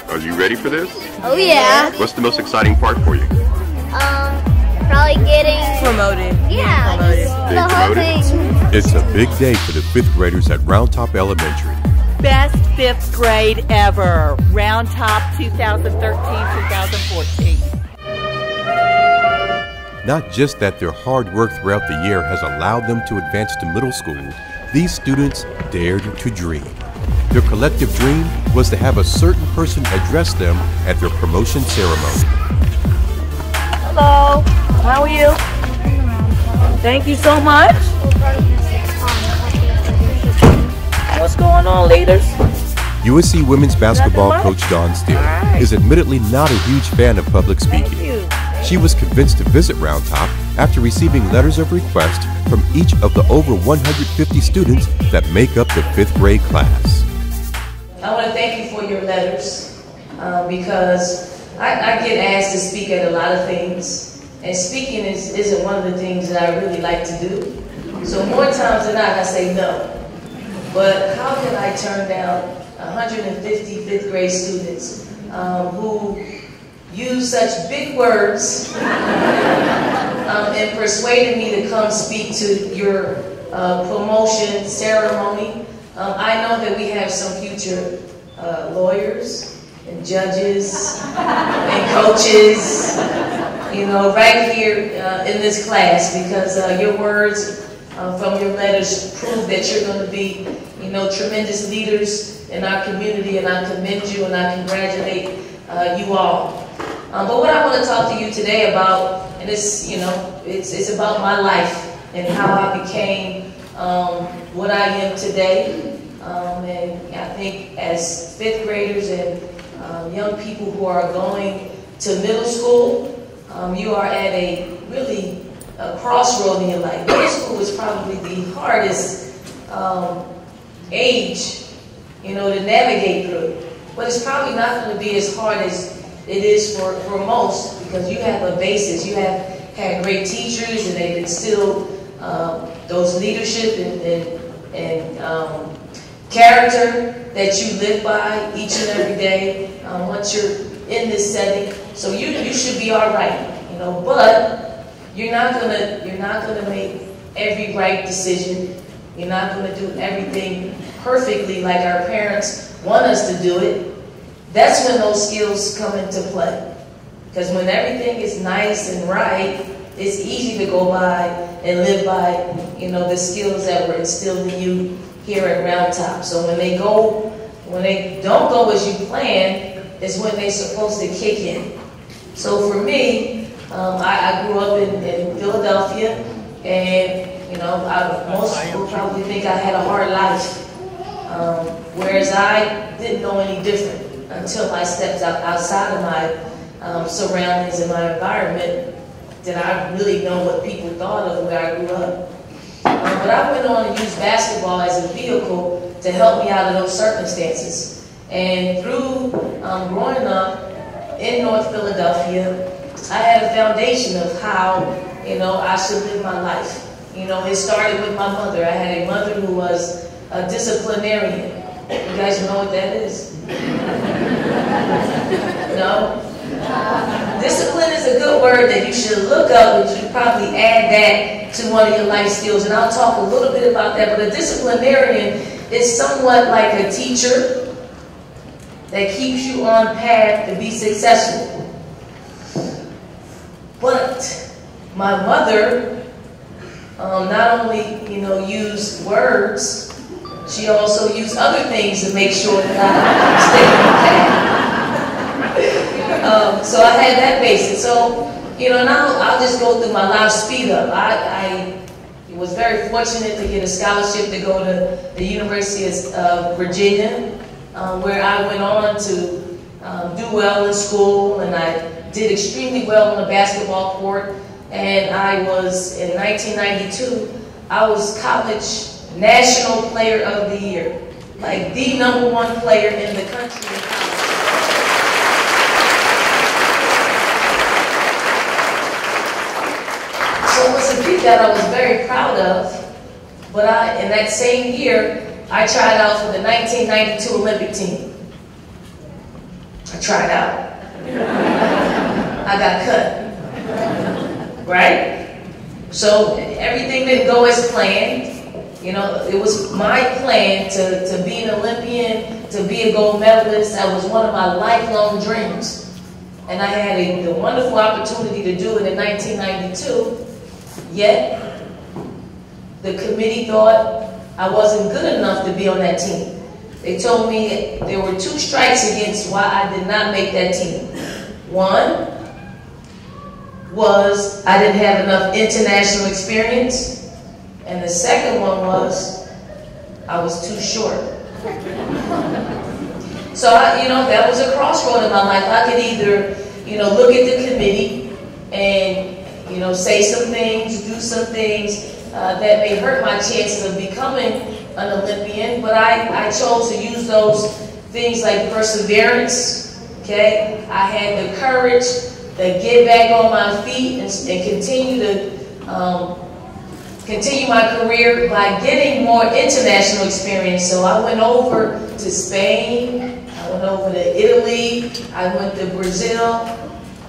Are you ready for this? Oh yeah. What's the most exciting part for you? Probably getting promoted. Yeah, the whole thing. It's a big day for the 5th graders at Round Top Elementary. Best 5th grade ever. Round Top 2013-2014. Not just that their hard work throughout the year has allowed them to advance to middle school, these students dared to dream. Their collective dream was to have a certain person address them at their promotion ceremony. Hello, how are you? Thank you so much. What's going on, leaders? USC women's basketball coach Dawn Staley is admittedly not a huge fan of public speaking. She was convinced to visit Round Top after receiving letters of request from each of the over 150 students that make up the 5th grade class. I want to thank you for your letters because I get asked to speak at a lot of things, and speaking isn't one of the things that I really like to do. So more times than not, I say no. But how can I turn down 150 5th grade students who use such big words and persuaded me to come speak to your promotion ceremony? I know that we have some future lawyers and judges and coaches, you know, right here in this class, because your words from your letters prove that you're going to be, you know, tremendous leaders in our community, and I commend you and I congratulate you all. But what I want to talk to you today about, and it's, you know, it's about my life and how I became what I am today. And I think as 5th graders and young people who are going to middle school, you are at a really crossroad in your life. Middle school is probably the hardest age, you know, to navigate through. But it's probably not going to be as hard as it is for most, because you have a basis. You have had great teachers, and they've instilled those leadership and character that you live by each and every day once you're in this setting. So you should be all right, you know. But you're not gonna make every right decision. You're not gonna do everything perfectly like our parents want us to do it. That's when those skills come into play. Because when everything is nice and right, it's easy to go by and live by, you know, the skills that were instilled in you here at Round Top. So when they don't go as you planned, is when they're supposed to kick in. So for me, I grew up in Philadelphia, and you know, most people probably think I had a hard life, whereas I didn't know any different until I stepped outside of my surroundings and my environment. Did I really know what people thought of where I grew up? But I went on to use basketball as a vehicle to help me out of those circumstances. And through growing up in North Philadelphia, I had a foundation of how, you know, I should live my life. You know, it started with my mother. I had a mother who was a disciplinarian. You guys know what that is? No? Discipline is a good word that you should look up, and you should probably add that to one of your life skills. And I'll talk a little bit about that. But a disciplinarian is somewhat like a teacher that keeps you on path to be successful. But my mother not only, you know, used words, she also used other things to make sure that I stayed on path. So I had that basis. So, you know, now I'll just go through my life speed up. I was very fortunate to get a scholarship to go to the University of Virginia, where I went on to do well in school, and I did extremely well on the basketball court. And I was, in 1992, I was college National Player of the Year, like the #1 player in the country in college. So it was a feat that I was very proud of. But in that same year, I tried out for the 1992 Olympic team. I tried out. I got cut. Right? So everything didn't go as planned. You know, it was my plan to be an Olympian, to be a gold medalist. That was one of my lifelong dreams. And I had the wonderful opportunity to do it in 1992. Yet, the committee thought I wasn't good enough to be on that team. They told me there were 2 strikes against why I did not make that team. One was I didn't have enough international experience. And the second one was I was too short. So, that was a crossroad in my life. I could either, look at the committee and, say some things, do some things that may hurt my chances of becoming an Olympian, but I chose to use those things like perseverance, okay? I had the courage to get back on my feet and continue to continue my career by getting more international experience. So I went over to Spain, I went over to Italy, I went to Brazil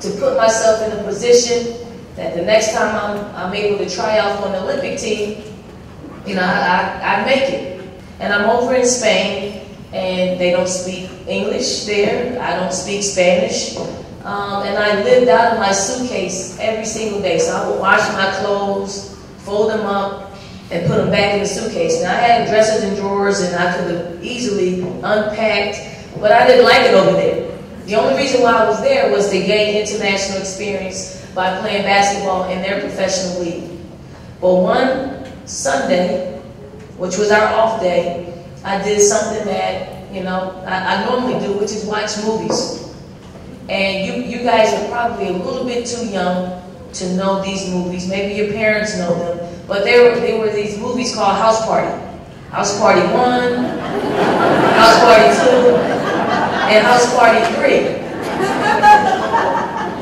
to put myself in a position that the next time I'm able to try out for an Olympic team, I make it. And I'm over in Spain, and they don't speak English there. I don't speak Spanish. And I lived out of my suitcase every single day. So I would wash my clothes, fold them up, and put them back in the suitcase. Now I had dressers and drawers, and I could have easily unpacked, but I didn't like it over there. The only reason why I was there was to gain international experience by playing basketball in their professional league. But one Sunday, which was our off day, I did something that, I normally do, which is watch movies. And you guys are probably a little bit too young to know these movies. Maybe your parents know them. But there were these movies called House Party. House Party 1, House Party 2, and House Party 3.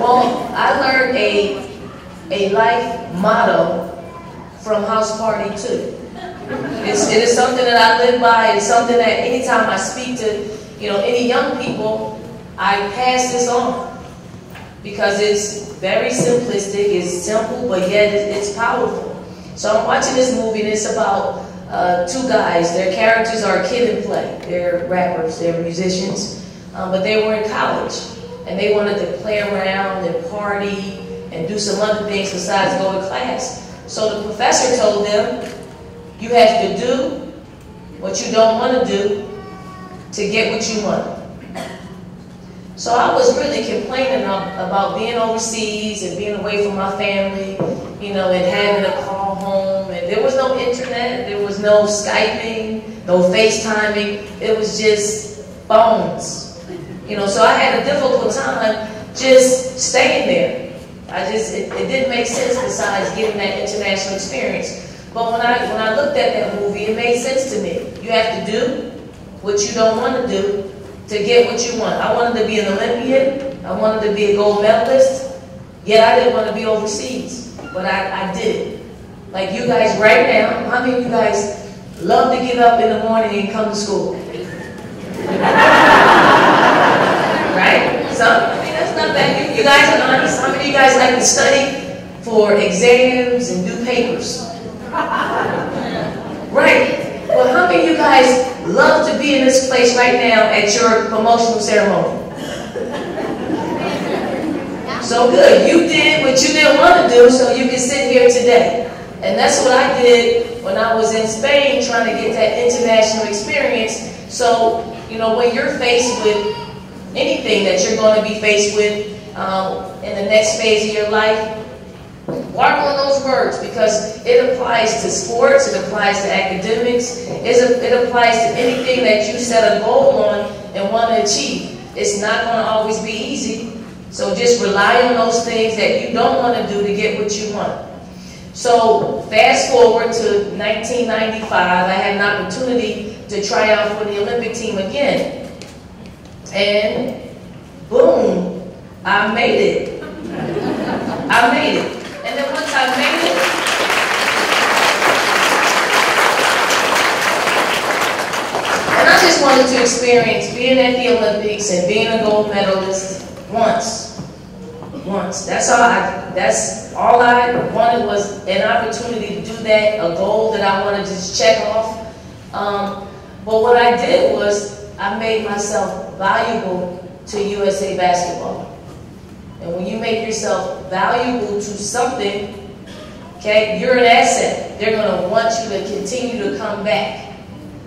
Well, I learned a life motto from House Party 2. It is something that I live by. It's something that anytime I speak to, any young people, I pass this on. Because it's very simplistic, it's simple, but yet it's powerful. So I'm watching this movie, and it's about 2 guys. Their characters are kid and play. They're rappers, they're musicians, but they were in college. And they wanted to play around and party and do some other things besides go to class. So the professor told them, you have to do what you don't want to do to get what you want. So I was really complaining about being overseas and being away from my family, and having to call home. And there was no internet, there was no Skyping, no FaceTiming. It was just phones. So I had a difficult time just staying there. It didn't make sense besides getting that international experience. But when I looked at that movie, it made sense to me. You have to do what you don't want to do to get what you want. I wanted to be an Olympian. I wanted to be a gold medalist. Yet I didn't want to be overseas. But I did it. Like you guys right now, how many of you guys love to get up in the morning and come to school? Right? That's not bad. You guys are honest. How many of you guys like to study for exams and do papers? Right. Well, how many of you guys love to be in this place right now at your promotional ceremony? So good. You did what you didn't want to do so you can sit here today. And that's what I did when I was in Spain trying to get that international experience. So, when you're faced with anything that you're going to be faced with in the next phase of your life, work on those words because it applies to sports, it applies to academics, it applies to anything that you set a goal on and want to achieve. It's not going to always be easy, so just rely on those things that you don't want to do to get what you want. So fast forward to 1995, I had an opportunity to try out for the Olympic team again. And boom, I made it. I made it. And then once I made it, wanted to experience being at the Olympics and being a gold medalist once. That's all I wanted was an opportunity to do that, a goal that I wanted to just check off. But what I did was I made myself valuable to USA Basketball. And when you make yourself valuable to something, okay, you're an asset. They're going to want you to continue to come back.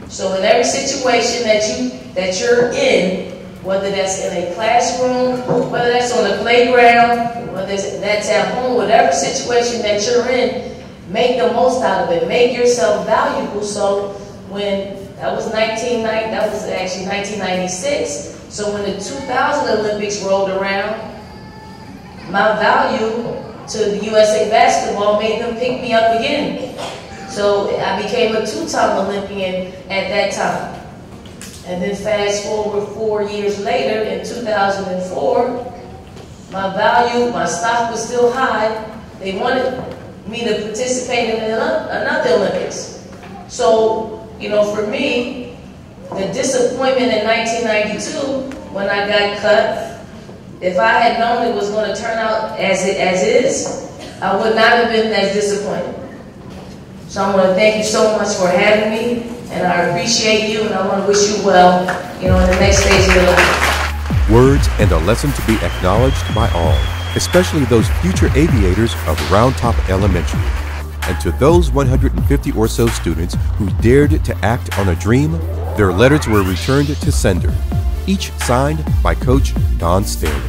So in every situation that you're in, whether that's in a classroom, whether that's on the playground, whether that's at home, whatever situation that you're in, make the most out of it. Make yourself valuable. So when that was actually 1996. So when the 2000 Olympics rolled around, my value to the USA Basketball made them pick me up again. So I became a two-time Olympian at that time. And then fast forward 4 years later, in 2004, my stock was still high. They wanted me to participate in another Olympics. So, you know, for me, the disappointment in 1992 when I got cut, if I had known it was going to turn out as is, I would not have been as disappointed. So I want to thank you so much for having me, and I appreciate you, and I want to wish you well, you know, in the next stage of your life. Words and a lesson to be acknowledged by all, especially those future aviators of Round Top Elementary. And to those 150 or so students who dared to act on a dream, their letters were returned to sender, each signed by Coach Don Staley.